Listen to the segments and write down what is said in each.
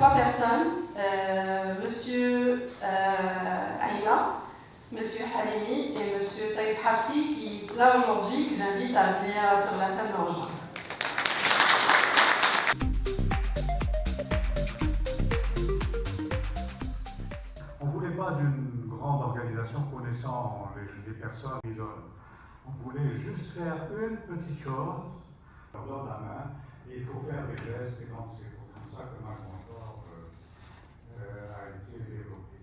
trois personnes, Monsieur Aïla, Monsieur Halimi et Monsieur Taïb Hafsi, qui, là aujourd'hui, que j'invite à venir sur la scène me rejoindre. On ne voulait pas d'une grande organisation connaissant les personnes isolées. On voulait juste faire une petite chose, on donne la main, et il faut faire des gestes, et donc c'est comme ça que ma confort a été développé.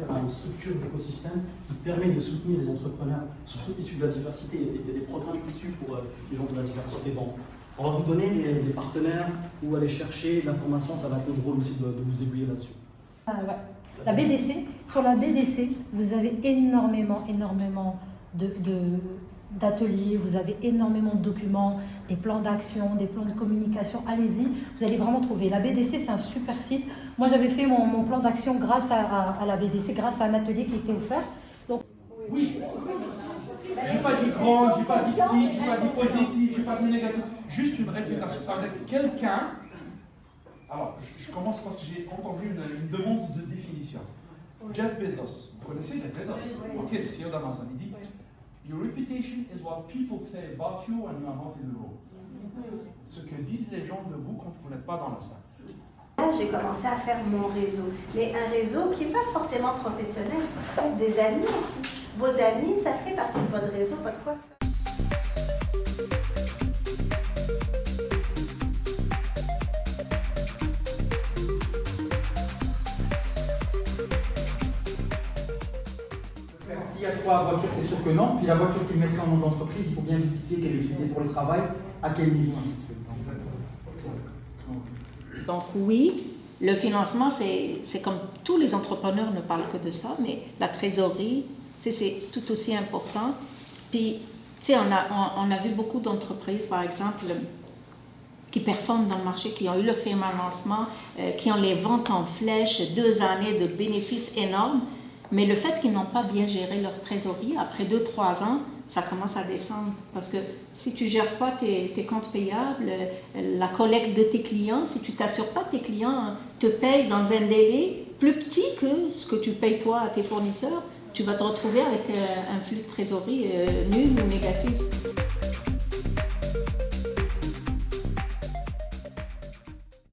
Une structure d'écosystème qui permet de soutenir les entrepreneurs, surtout issus de la diversité. Il y a des programmes issus pour les gens de la diversité. Bon, on va vous donner des partenaires où aller chercher l'information, ça va être le rôle aussi de vous aiguiller là-dessus. Ouais. La BDC, sur la BDC, vous avez énormément d'ateliers, vous avez énormément de documents, des plans d'action, des plans de communication, allez-y, vous allez vraiment trouver. La BDC, c'est un super site. Moi, j'avais fait mon plan d'action grâce à la BDC, grâce à un atelier qui était offert. Donc... Oui, je n'ai pas dit grande, je n'ai pas dit petite, je n'ai pas dit positif, je n'ai pas dit négatif, juste une réputation. Ça veut dire que quelqu'un... Alors, je commence parce que j'ai entendu une demande de définition. Jeff Bezos, vous connaissez Jeff Bezos? Ok, le CEO d'Amazon, il dit Your reputation is what people say about you when you are not in the room. Ce que disent les gens de vous quand vous n'êtes pas dans la salle. J'ai commencé à faire mon réseau, mais un réseau qui n'est pas forcément professionnel, des amis aussi. Vos amis, ça fait partie de votre réseau, votre coiffeur. S'il y a 3 voitures, c'est sûr que non. Puis la voiture qu'il mettrait en nom d'entreprise, il faut bien justifier qu'elle est utilisée pour le travail, à quel niveau. Donc oui, le financement, c'est comme tous les entrepreneurs ne parlent que de ça, mais la trésorerie, c'est tout aussi important. Puis, on a vu beaucoup d'entreprises, par exemple, qui performent dans le marché, qui ont eu le financement, qui ont les ventes en flèche, 2 années de bénéfices énormes, mais le fait qu'ils n'ont pas bien géré leur trésorerie, après 2-3 ans, ça commence à descendre. Parce que si tu ne gères pas tes comptes payables, la collecte de tes clients, si tu ne t'assures pas que tes clients te payent dans un délai plus petit que ce que tu payes toi à tes fournisseurs, tu vas te retrouver avec un flux de trésorerie nul ou négatif.